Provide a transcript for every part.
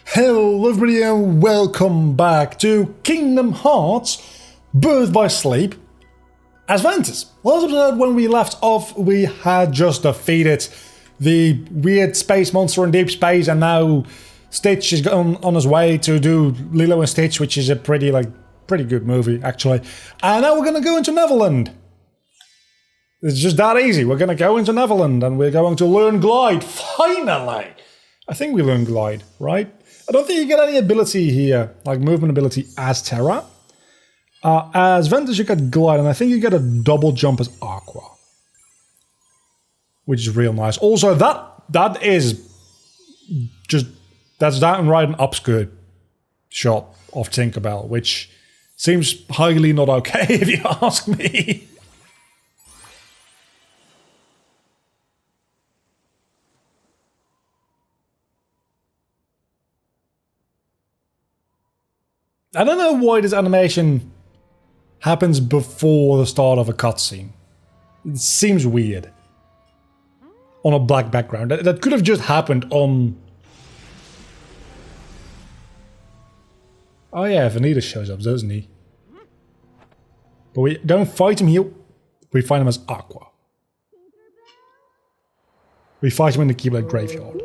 Hello everybody and welcome back to Kingdom Hearts Birth by Sleep as Ventus. Last episode when we left off we had just defeated the weird space monster in deep space, and now Stitch is on his way to do Lilo and Stitch, which is a pretty good movie actually. And now we're gonna go into Neverland. It's just that easy. We're gonna go into Neverland and we're going to learn Glide, finally! I think we learn Glide, right? I don't think you get any ability here, like movement ability as Terra. As Ventus you get Glide, and I think you get a double jump as Aqua. Which is real nice. Also, that is just, that's downright an upskirt shot of Tinkerbell, which seems highly not okay if you ask me. I don't know why this animation happens before the start of a cutscene. It seems weird. On a black background. That could have just happened on... Oh yeah, Ventus shows up, doesn't he? But we don't fight him here. We find him as Aqua. We fight him in the Keyblade Graveyard.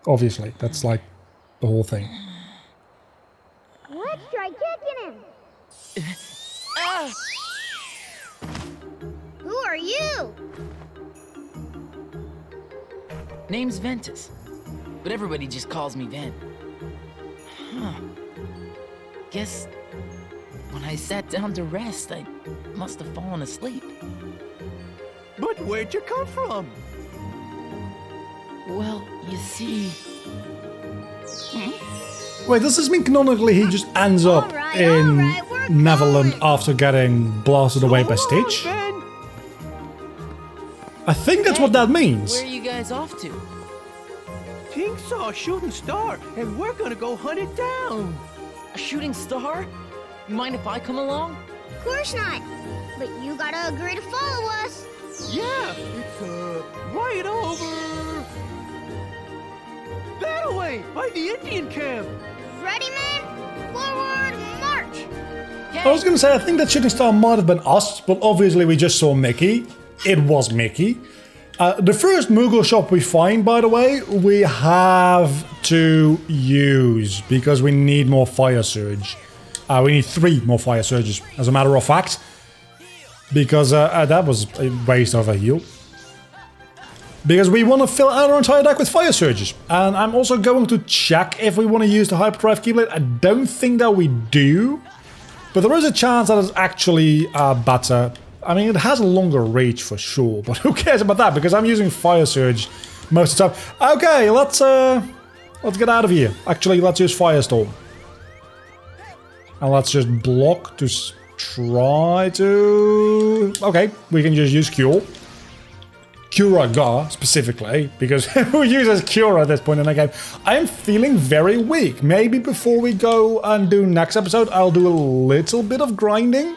Obviously, that's like the whole thing. Let's try kicking him! Who are you? Name's Ventus, but everybody just calls me Ven. Huh. Guess when I sat down to rest, I must have fallen asleep. But where'd you come from? Well, you see... Wait, does this mean canonically he just ends up in Neverland after getting blasted away by Stitch? I think that's what that means. Where are you guys off to? King saw a shooting star, and we're gonna go hunt it down. A shooting star? Mind if I come along? Of course not. But you gotta agree to follow us. Yeah, it's right over that way, by the Indian camp. Ready, men? Forward, march! I was gonna say, I think that shooting star might have been us, but obviously we just saw Mickey. It was Mickey. The first Moogle shop we find, by the way, we have to use because we need more fire surge. We need 3 more fire surges, as a matter of fact. Because that was a waste of a heal. Because we want to fill out our entire deck with fire surges. And I'm also going to check if we want to use the Hyperdrive Keyblade. I don't think that we do. But there is a chance that it's actually better. I mean, it has a longer reach for sure, but who cares about that? Because I'm using Fire Surge most of the time. Okay, let's get out of here. Actually, let's use Firestorm. And let's just block to try to... Okay, we can just use Cure. Curaga, specifically, because who uses Cure at this point in the game? I'm feeling very weak. Maybe before we go and do next episode, I'll do a little bit of grinding.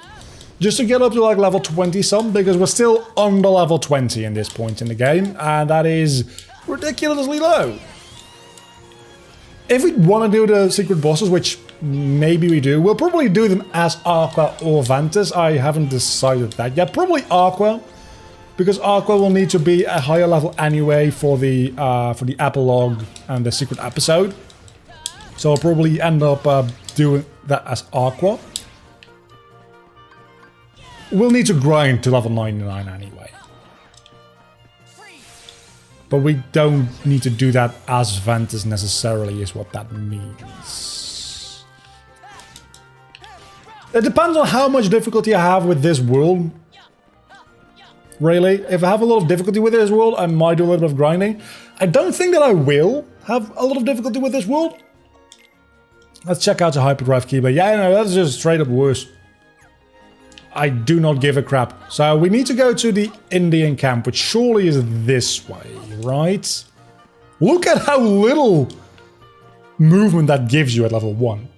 Just to get up to like level 20 some, because we're still under level 20 in this point in the game, and that is ridiculously low. If we want to do the secret bosses, which maybe we do, we'll probably do them as Aqua or Ventus. I haven't decided that yet. Probably Aqua, because Aqua will need to be a higher level anyway for the epilogue and the secret episode. So I'll probably end up doing that as Aqua. We'll need to grind to level 99 anyway. But we don't need to do that as Ventus necessarily, is what that means. It depends on how much difficulty I have with this world. Really, if I have a lot of difficulty with this world, I might do a little bit of grinding. I don't think that I will have a lot of difficulty with this world. Let's check out the Hyperdrive Keyblade. Yeah, no, that's just straight up worse. I do not give a crap. So we need to go to the Indian camp, which surely is this way, right? Look at how little movement that gives you at level 1.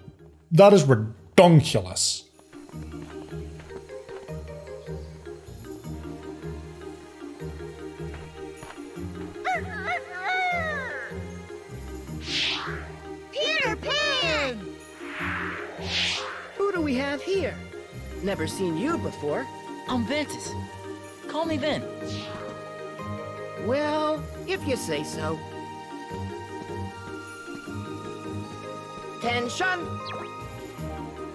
That is redonkulous. Who do we have here? Never seen you before. I'm Ventus. Call me Ven. Well, if you say so. Tension!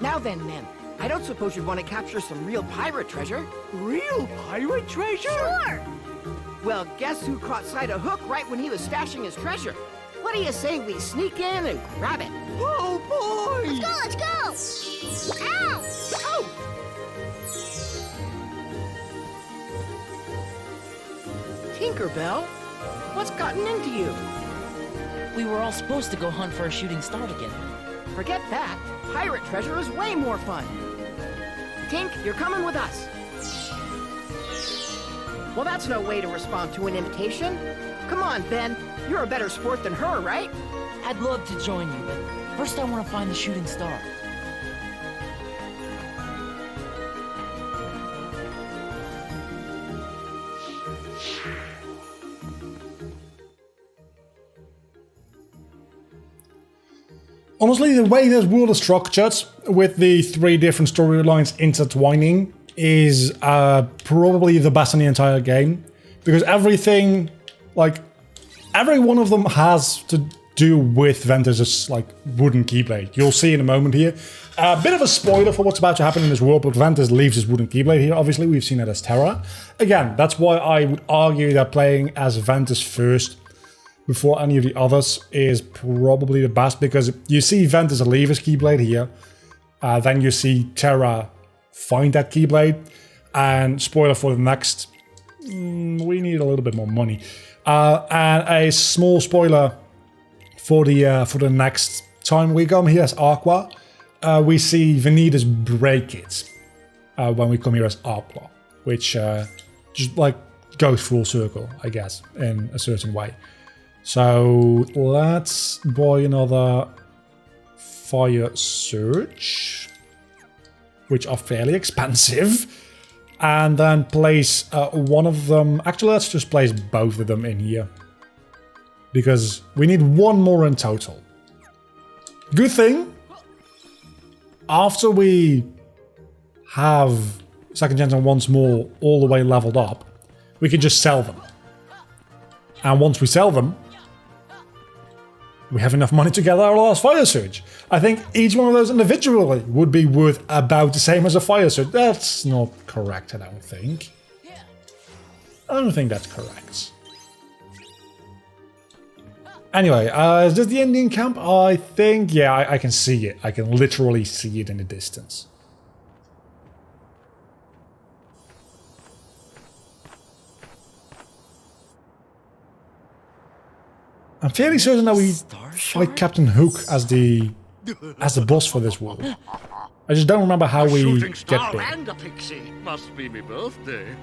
Now then, men. I don't suppose you'd want to capture some real pirate treasure. Real pirate treasure? Sure. Well, guess who caught sight of Hook right when he was stashing his treasure? What do you say we sneak in and grab it? Oh, boy! Let's go! Ow! Oh! Tinkerbell? What's gotten into you? We were all supposed to go hunt for a shooting star together. Forget that. Pirate treasure is way more fun. Tink, you're coming with us. Well, that's no way to respond to an invitation. Come on, Ben. You're a better sport than her, right? I'd love to join you, but first I want to find the shooting star. Honestly, the way this world is structured, with the 3 different storylines intertwining, is probably the best in the entire game. Because everything, like, every one of them has to do with Ventus's, like, wooden keyblade. You'll see in a moment here. A bit of a spoiler for what's about to happen in this world, but Ventus leaves his wooden keyblade here. Obviously, we've seen it as Terra. Again, that's why I would argue that playing as Ventus first before any of the others is probably the best, because you see Ventus leave his keyblade here, then you see Terra find that keyblade, and spoiler for the next, we need a little bit more money, and a small spoiler for the next time we come here as Aqua, we see Vanitas break it when we come here as Aqua, which just like goes full circle, I guess, in a certain way. So let's buy another fire surge, which are fairly expensive, and then place one of them. Actually, let's just place both of them in here, because we need one more in total. Good thing, after we have second gens and once more all the way leveled up, we can just sell them. And once we sell them, we have enough money to get our last fire surge. I think each one of those individually would be worth about the same as a fire surge. That's not correct, I don't think. I don't think that's correct. Anyway, is this the Indian camp? I think, yeah, I can see it. I can literally see it in the distance. I'm fairly certain that we fight Captain Hook as the boss for this world. I just don't remember how we get there. And a pixie. Must be my birthday.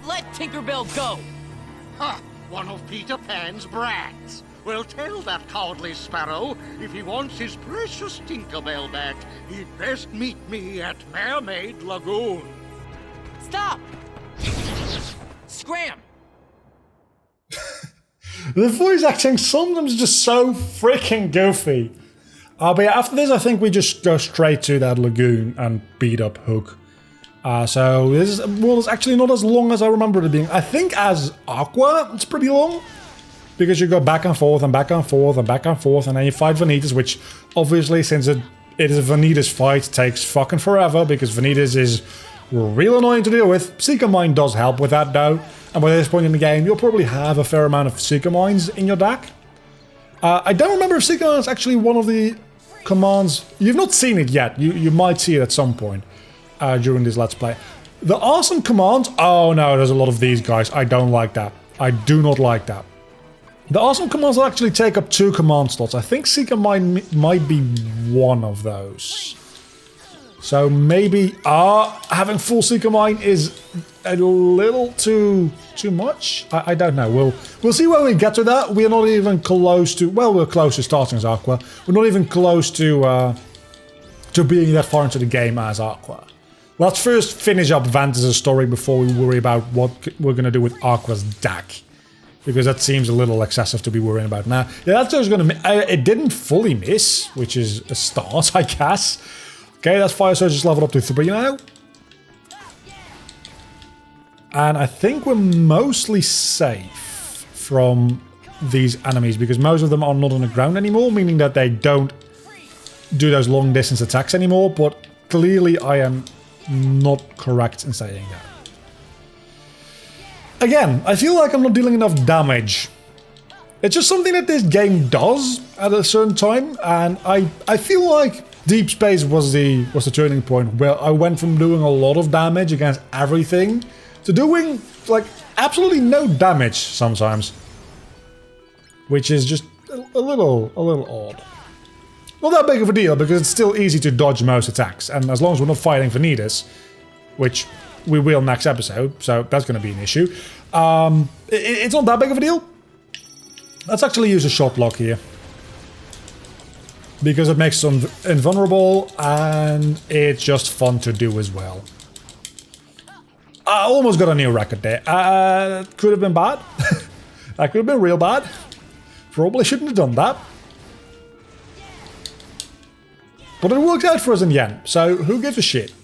Let Tinkerbell go! Ha! One of Peter Pan's brats. Well, tell that cowardly sparrow, if he wants his precious Tinkerbell back, he'd best meet me at Mermaid Lagoon. Stop! Scram! The voice acting sometimes is just so freaking goofy. But yeah, after this, I think we just go straight to that lagoon and beat up Hook. So this world is actually not as long as I remember it being. I think as Aqua, it's pretty long. Because you go back and forth and back and forth and back and forth, and then you fight Vanitas, which obviously, since it is a Vanitas fight, takes fucking forever, because Vanitas is real annoying to deal with. Seeker Mine does help with that though, and by this point in the game, you'll probably have a fair amount of Seeker Mines in your deck. I don't remember if Seeker Mine is actually one of the commands. You've not seen it yet. You might see it at some point during this Let's Play. The awesome commands. Oh no, there's a lot of these guys. I don't like that. I do not like that. The awesome commands will actually take up 2 command slots. I think Seeker Mine might be one of those. So maybe having full Seeker Mine is a little too much. I don't know. We'll see when we get to that. We're not even close to. Well, we're close to starting as Aqua. We're not even close to being that far into the game as Aqua. Let's first finish up Ventus' story before we worry about what we're gonna do with Aqua's deck. because that seems a little excessive to be worrying about now. Yeah, that's just gonna... it didn't fully miss, which is a start, I guess. Okay, that's Fire Surge is leveled up to 3 now. And I think we're mostly safe from these enemies, because most of them are not on the ground anymore, meaning that they don't do those long distance attacks anymore, but clearly I am not correct in saying that. Again, I feel like I'm not dealing enough damage. It's just something that this game does at a certain time, and I feel like Deep Space was the turning point where I went from doing a lot of damage against everything to doing like absolutely no damage sometimes, which is just a little odd. Not that big of a deal, because it's still easy to dodge most attacks, and as long as we're not fighting Ventus, which we will next episode, so that's going to be an issue, it's not that big of a deal. Let's actually use a shot lock here, because it makes us invulnerable, and it's just fun to do as well. I almost got a new record there. Could have been bad. That could have been real bad. Probably shouldn't have done that. But it worked out for us in the end, so who gives a shit?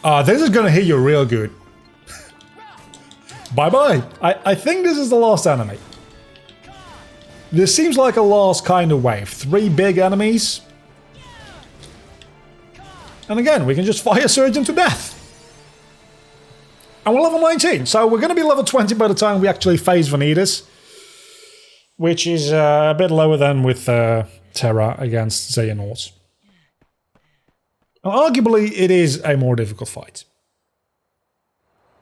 This is gonna hit you real good. Bye-bye. I think this is the last enemy. This seems like a last kind of wave. 3 big enemies. And again, we can just Fire Surge into death. And we're level 19, so we're going to be level 20 by the time we actually face Ventus, which is a bit lower than with Terra against Xehanort. And arguably, it is a more difficult fight.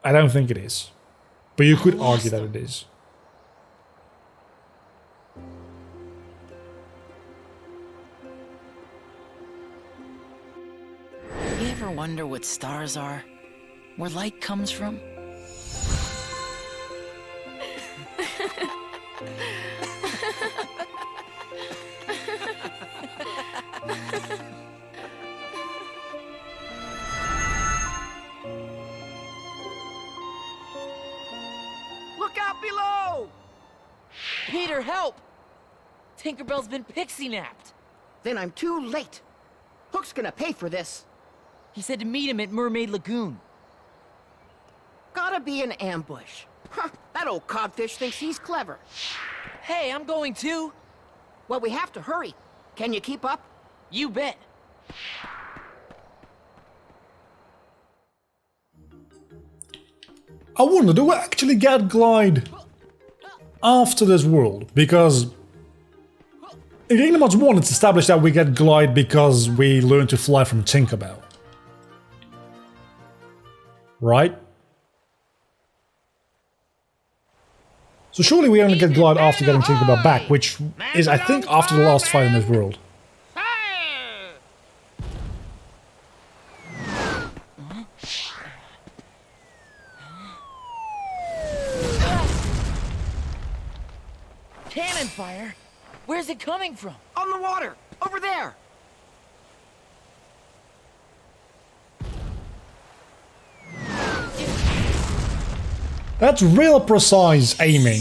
I don't think it is, but you could argue that it is. You ever wonder what stars are? Where light comes from? Look out below! Peter, help! Tinkerbell's been pixie-napped. Then I'm too late. Hook's gonna pay for this. He said to meet him at Mermaid Lagoon. Gotta be an ambush. Huh, that old codfish thinks he's clever. Hey, I'm going too. Well, we have to hurry. Can you keep up? You bet. I wonder, do we actually get Glide after this world? Because in Kingdom Hearts 1 it's established that we get Glide because we learn to fly from Tinkerbell. Right? So surely we only get Glide after getting Tinkerbell back, which is, I think, after the last fight in this world. Cannon fire? Where's it coming from? On the water! Over there! That's real precise aiming.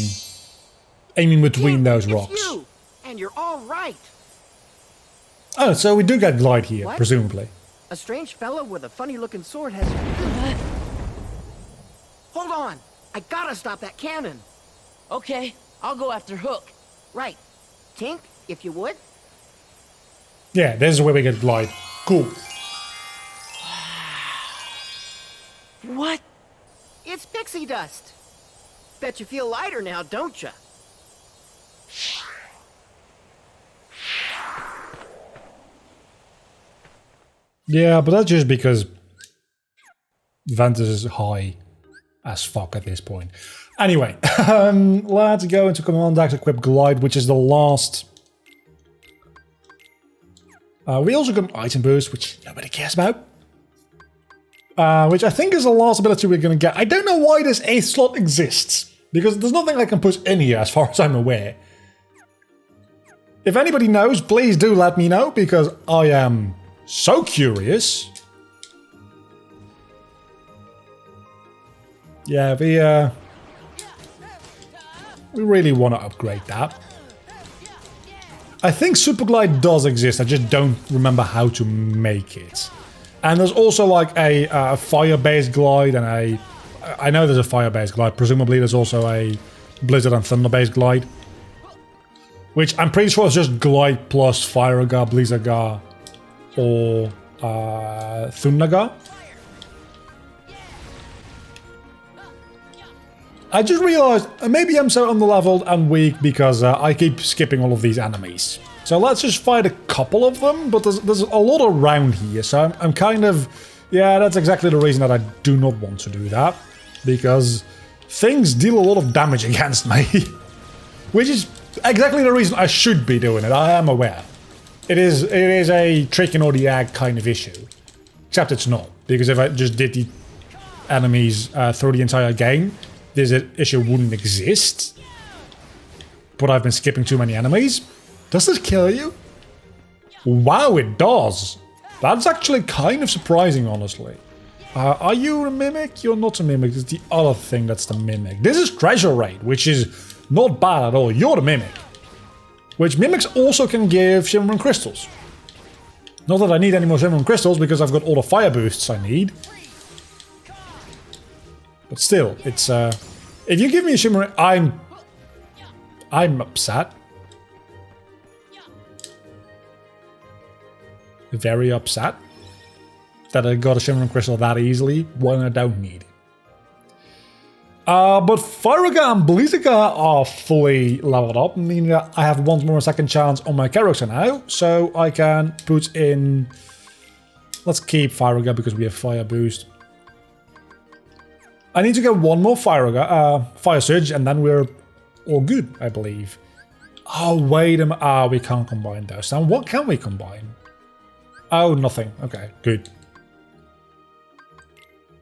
Aiming between those rocks. It's you! And you're all right! Oh, so we do get Glide here, What? presumably. A strange fellow with a funny-looking sword has... Hold on! I gotta stop that cannon! Okay, I'll go after Hook. Right. Tink, if you would? Yeah, this is where we get Glide. Cool. What? It's pixie dust. Bet you feel lighter now, don't you? Yeah, but that's just because Ventus is high as fuck at this point. Anyway, let's go into Command Axe Equip Glide, which is the last. We also got an item boost, which nobody cares about. Which I think is the last ability we're going to get. I don't know why this 8th slot exists, because there's nothing I can push in here as far as I'm aware. If anybody knows, please do let me know, because I am so curious. Yeah, We really want to upgrade that. I think Super Glide does exist, I just don't remember how to make it. And there's also like a fire-based glide and a... I know there's a fire-based glide, presumably there's also a Blizzard and Thunder-based glide. Which I'm pretty sure is just glide plus Fire-Gar, Blizzard-Gar, or Thunder-Gar. I just realized maybe I'm so underleveled and weak because I keep skipping all of these enemies. So let's just fight a couple of them, but there's a lot around here, so I'm kind of... Yeah, that's exactly the reason that I do not want to do that. Because things deal a lot of damage against me. Which is exactly the reason I should be doing it, I am aware. It is a chicken or the egg kind of issue. Except it's not, because if I just did the enemies through the entire game, this issue wouldn't exist. But I've been skipping too many enemies. Does this kill you? Wow, it does. That's actually kind of surprising, honestly. Are you a mimic? You're not a mimic. It's the other thing that's the mimic. This is treasure raid, which is not bad at all. You're the mimic. Which mimics also can give shimmering crystals. Not that I need any more shimmering crystals because I've got all the fire boosts I need. But still, it's if you give me a shimmering, I'm upset. Very upset that I got a shimmering crystal that easily when I don't need it. But Fire-Gar and Blizzard-Gar are fully leveled up, meaning that I have once more a second chance on my character now, so I can put in... Let's keep Fire-Gar because we have fire boost. I need to get one more Fire Surge, and then we're all good, I believe. Oh, wait a minute. We can't combine those. Now, what can we combine? Oh, nothing. Okay, good.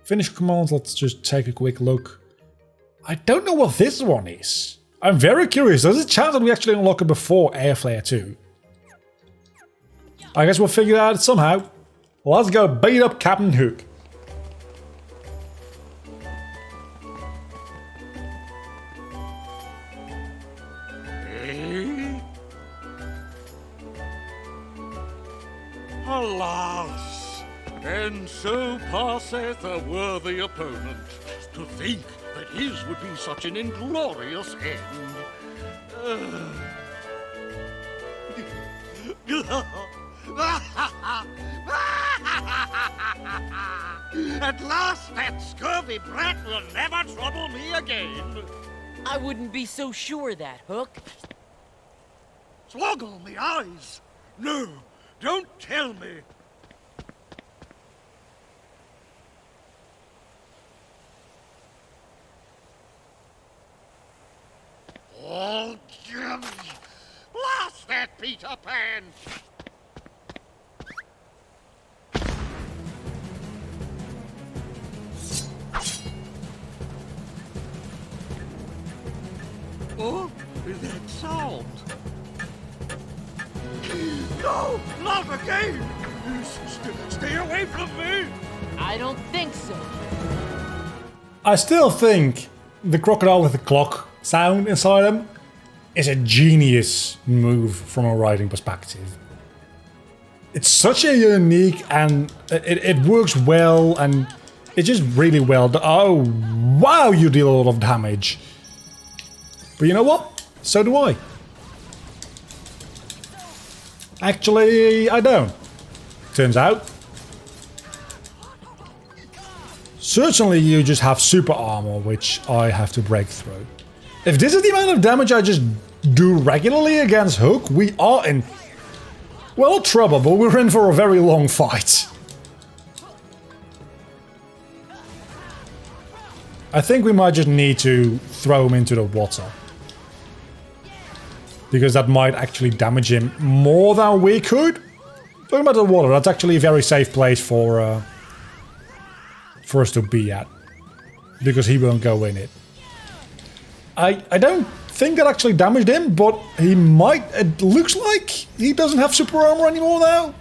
Finish commands, let's just take a quick look. I don't know what this one is. I'm very curious. There's a chance that we actually unlock it before Airflare 2. I guess we'll figure it out somehow. Let's go beat up Captain Hook. Alas, and so passeth a worthy opponent. To think that his would be such an inglorious end. At last, that scurvy brat will never trouble me again. I wouldn't be so sure of that, Hook. Swoggle me eyes. No, don't tell me. Oh, blast that Peter Pan! Oh, that sound! No, not again! Stay away from me! I don't think so. I still think the crocodile with the clock sound inside him is a genius move from a writing perspective. It's such a unique and it works well and it's just really well done. Oh, wow, you deal a lot of damage. But you know what? So do I. Actually, I don't. Turns out. Certainly you just have super armor, which I have to break through. If this is the amount of damage I just do regularly against Hook, we are in... well, not trouble, but we're in for a very long fight. I think we might just need to throw him into the water. Because that might actually damage him more than we could. Talking about the water, that's actually a very safe place for us to be at. Because he won't go in it. I don't think that actually damaged him, but he might... it looks like he doesn't have super armor anymore now.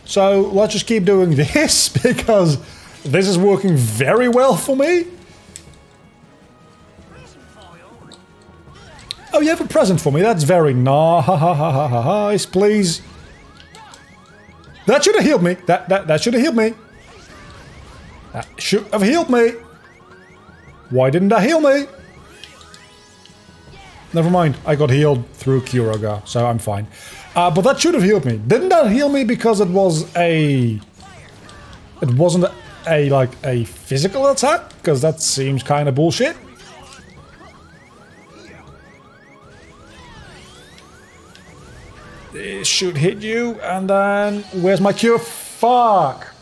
So let's just keep doing this, because this is working very well for me. Oh, you have a present for me. That's very nice. Please. That should have healed me. That should have healed me. That should have healed me. Why didn't that heal me? Never mind. I got healed through Kyuraga, so I'm fine. But that should have healed me. Didn't that heal me because it was a... It wasn't like a physical attack? Because that seems kind of bullshit. It should hit you, and then... Where's my cure? Fuck!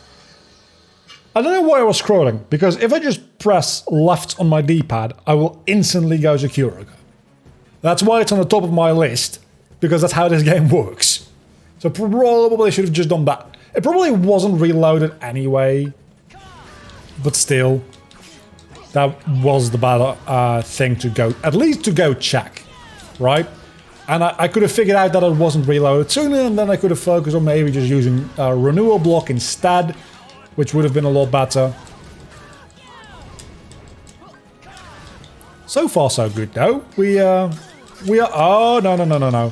I don't know why I was scrolling, because if I just press left on my D-pad, I will instantly go to Kyuraga. That's why it's on the top of my list, because that's how this game works. So probably should have just done that. It probably wasn't reloaded anyway, but still, that was the bad thing to go, at least to go check, right? And I could have figured out that it wasn't reloaded sooner, and then I could have focused on maybe just using a renewal block instead, which would have been a lot better. So far, so good, though. We are... Oh, no.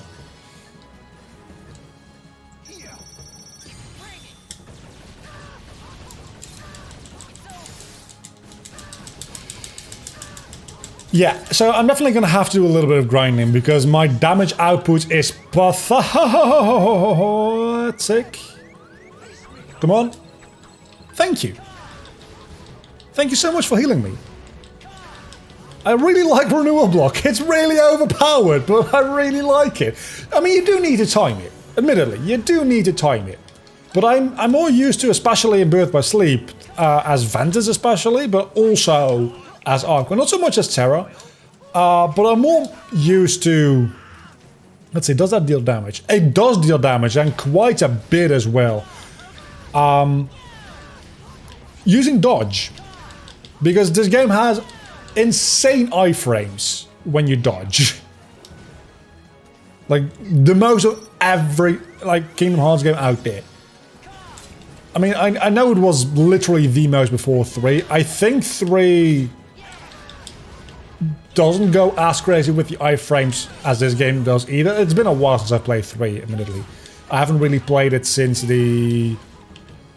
Yeah, so I'm definitely going to have to do a little bit of grinding because my damage output is pathetic. Come on. Thank you. Thank you so much for healing me. I really like Renewal Block. It's really overpowered, but I really like it. I mean, you do need to time it. Admittedly, you do need to time it. But I'm more used to, especially in Birth by Sleep, as Ventus especially, but also as Arc. Not so much as Terra, but I'm more used to... Let's see, does that deal damage? It does deal damage, and quite a bit as well. Using dodge, because this game has insane iframes when you dodge. Like, the most of every, like, Kingdom Hearts game out there. I mean, I know it was literally the most before 3. I think 3 doesn't go as crazy with the iframes as this game does either. It's been a while since I played 3, admittedly. I haven't really played it since the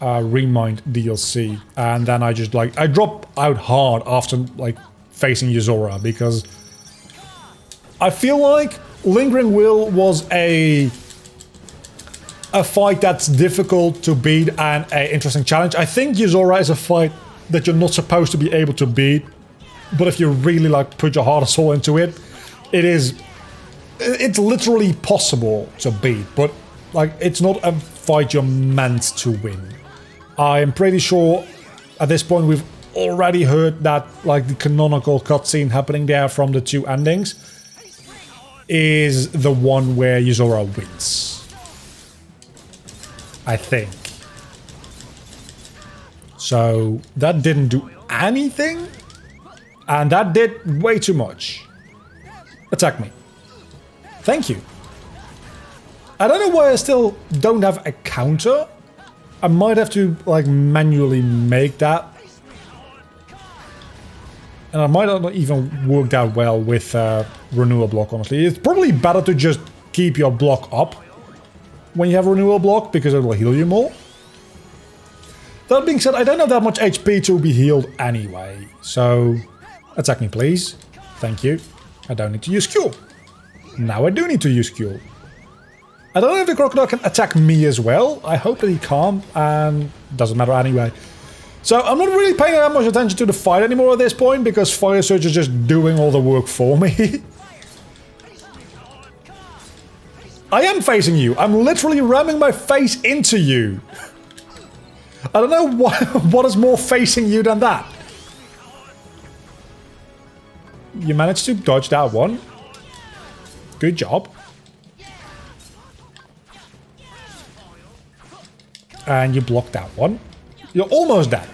Remind DLC. And then I just, like, I drop out hard after, like, facing Yuzora, because I feel like Lingering Will was a fight that's difficult to beat and an interesting challenge. I think Yuzora is a fight that you're not supposed to be able to beat, but if you really, like, put your heart and soul into it, it's literally possible to beat, but, like, it's not a fight you're meant to win. I'm pretty sure at this point we've already heard that, like, the canonical cutscene happening there from the 2 endings is the one where Yuzora wins. I think. So that didn't do anything, and that did way too much. Attack me. Thank you. I don't know why I still don't have a counter. I might have to, like, manually make that. And I might not even work that well with Renewal Block, honestly. It's probably better to just keep your block up when you have Renewal Block, because it will heal you more. That being said, I don't have that much HP to be healed anyway. So, attack me, please. Thank you. I don't need to use Cure. Now I do need to use Cure. I don't know if the crocodile can attack me as well. I hope that he can't, and doesn't matter anyway. So I'm not really paying that much attention to the fight anymore at this point, because Fire Surge is just doing all the work for me. I am facing you. I'm literally ramming my face into you. I don't know what is more facing you than that. You managed to dodge that one. Good job. And you blocked that one. You're almost dead.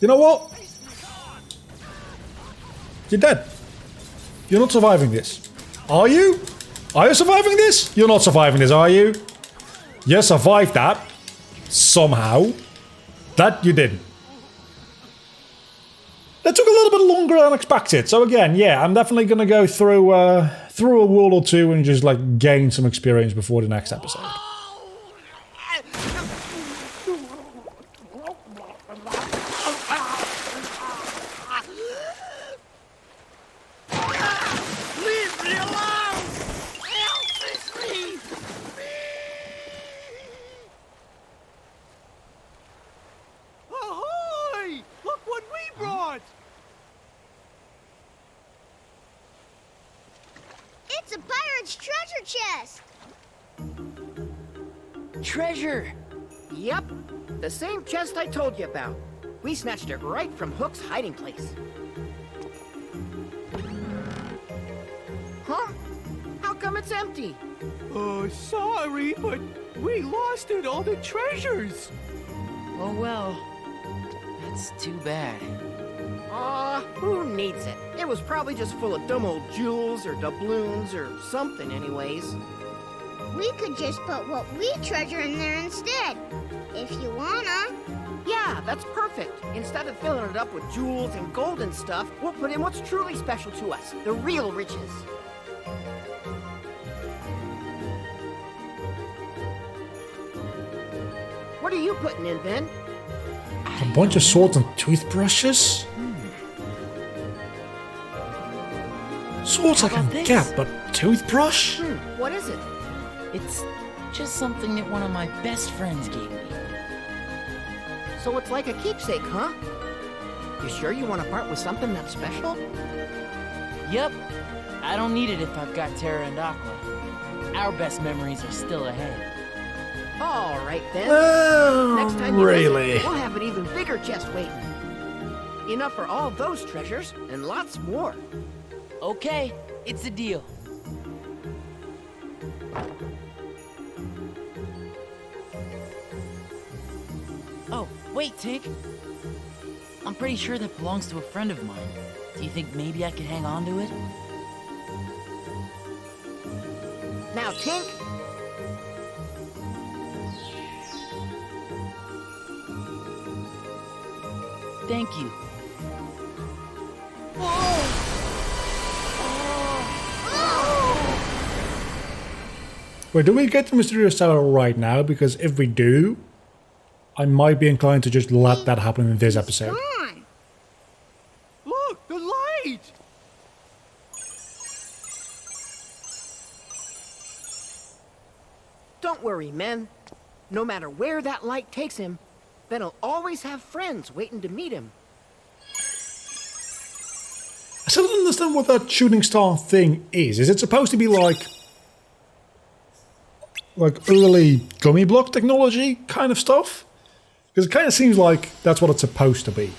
You know what? You're dead. You're not surviving this. Are you? Are you surviving this? You're not surviving this, are you? You survived that. Somehow. That you didn't. That took a little bit longer than expected. So again, yeah, I'm definitely going to go through a world or two and just like gain some experience before the next episode. Leave me alone! Help me! Ahoy! Look what we brought! It's a pirate's treasure chest. Treasure! Yep, the same chest I told you about. We snatched it right from Hook's hiding place. Huh? How come it's empty? Oh, sorry, but we lost it, all the treasures. Oh well. That's too bad. Aw, who needs it? It was probably just full of dumb old jewels or doubloons or something anyways. We could just put what we treasure in there instead. If you wanna. Yeah, that's perfect. Instead of filling it up with jewels and gold and stuff, we'll put in what's truly special to us, the real riches. What are you putting in, Ben? A bunch of swords and toothbrushes? Swords I How about can this? get, but toothbrush? What is it? It's just something that one of my best friends gave me. So it's like a keepsake, huh? You sure you want to part with something that's special? Yep. I don't need it if I've got Terra and Aqua. Our best memories are still ahead. All right, then. Oh, Next time you really? visit, we'll have an even bigger chest waiting. Enough for all those treasures and lots more. Okay, it's a deal. Oh, wait, Tink. I'm pretty sure that belongs to a friend of mine. Do you think maybe I could hang on to it? Now, Tink. Thank you. Wait, do we get the mysterious tower right now? Because if we do, I might be inclined to just let that happen in this episode. Gone. Look, the light! Don't worry, men. No matter where that light takes him, Ben'll always have friends waiting to meet him. I still don't understand what that shooting star thing is. Is it supposed to be like early gummy block technology kind of stuff? Because it kind of seems like that's what it's supposed to be.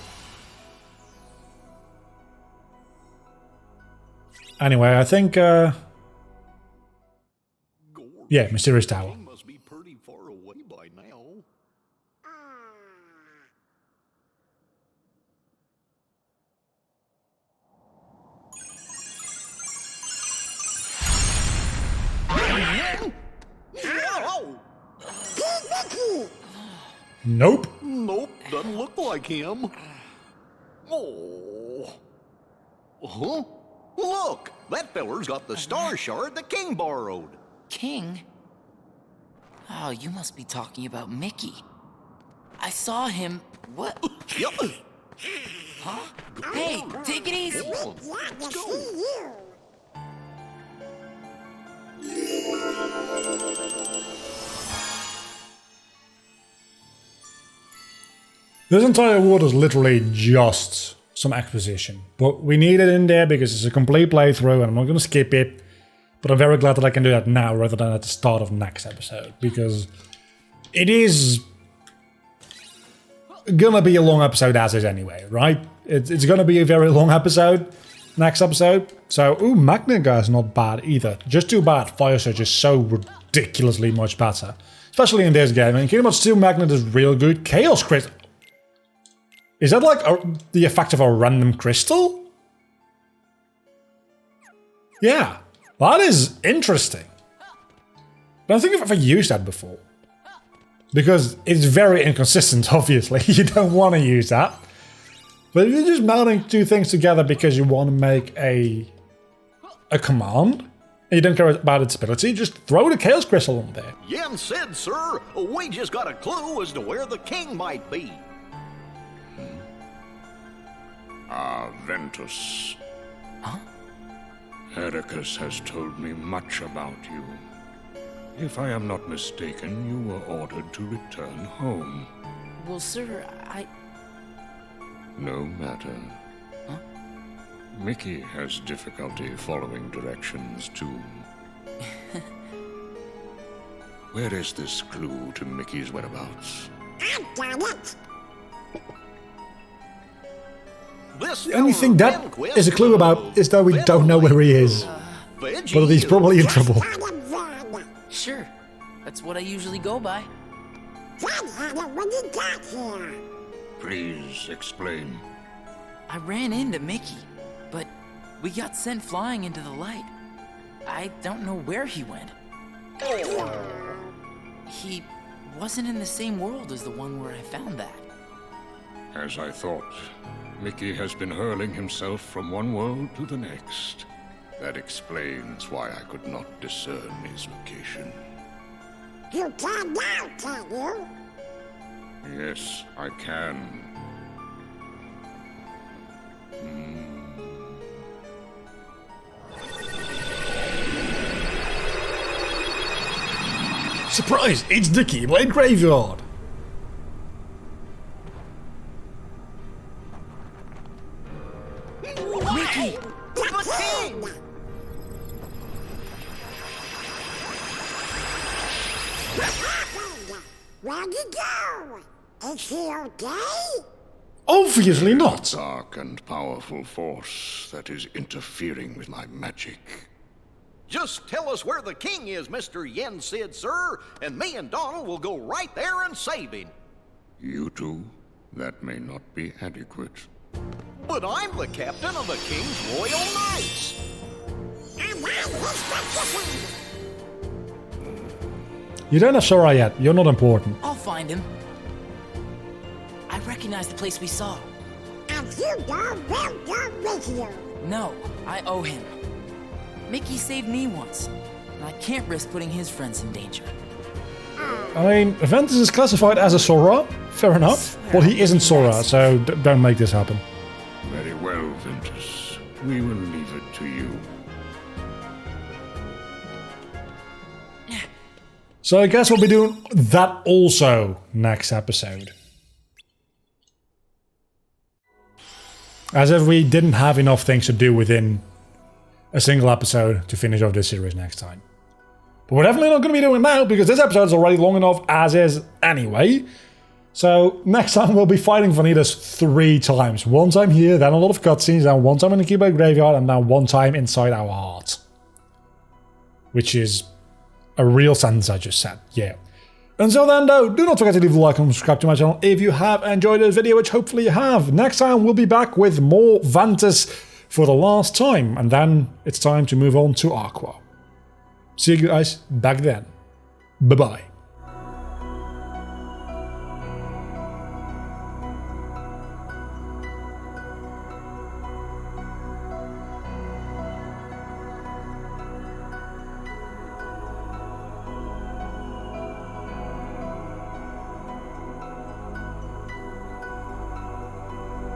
Anyway, I think, yeah, mysterious tower. Must be pretty far away by now. Nope. Nope, doesn't look like him. Oh. Huh? Look, that feller's got the star shard the king borrowed. King? Oh, you must be talking about Mickey. I saw him. What? Yep. Huh? Hey, take it easy. Let's go. This entire world is literally just some exposition, but we need it in there because it's a complete playthrough and I'm not going to skip it, but I'm very glad that I can do that now rather than at the start of next episode, because it is gonna be a long episode as is anyway, right? It's gonna be a very long episode, next episode, so, ooh, Magnet Guy's not bad either, just too bad Fire Surge is so ridiculously much better, especially in this game, and Kingdom Hearts 2 Magnet is real good. Chaos Crit, is that like the effect of a random crystal? Yeah, that is interesting. I don't think I've ever used that before. Because it's very inconsistent, obviously. You don't want to use that. But if you're just melding two things together because you want to make a command, and you don't care about its ability, just throw the Chaos Crystal on there. Yen said, sir, we just got a clue as to where the king might be. Ventus. Huh? Heracus has told me much about you. If I am not mistaken, you were ordered to return home. Well, sir, No matter. Huh? Mickey has difficulty following directions, too. Where is this clue to Mickey's whereabouts? I got it. The only thing that is a clue about is that we don't know where he is. But he's probably in trouble. sure. That's what I usually go by. When you got here. Please explain. I ran into Mickey, but we got sent flying into the light. I don't know where he went. He wasn't in the same world as the one where I found that. As I thought, Mickey has been hurling himself from one world to the next. That explains why I could not discern his location. You can now, can you? Yes, I can. Surprise! It's the Keyblade Graveyard! Mickey! The king! Where'd you go? Is he okay? Obviously not! Dark and powerful force that is interfering with my magic. Just tell us where the king is, Mr. Yen Sid, sir, and me and Donald will go right there and save him. You two? That may not be adequate. But I'm the captain of the King's Royal Knights. And I'm his magician. You don't have Sora yet, you're not important. I'll find him. I recognize the place we saw. And you know we'll go with you. No, I owe him. Mickey saved me once, and I can't risk putting his friends in danger. I mean, Ventus is classified as a Sora, fair enough. But he isn't Sora, so don't make this happen. Very well, Ventus. We will leave it to you. So I guess we'll be doing that also next episode. As if we didn't have enough things to do within a single episode to finish off this series next time. But we're definitely not going to be doing it now, because this episode is already long enough as is anyway. So next time we'll be fighting Vanitas 3 times. One time here, then a lot of cutscenes, then one time in the Keyblade Graveyard, and then one time inside our heart. Which is a real sentence I just said, yeah. Until then though, do not forget to leave a like and subscribe to my channel if you have enjoyed this video, which hopefully you have. Next time we'll be back with more Ventus for the last time, and then it's time to move on to Aqua. See you guys back then. Bye-bye.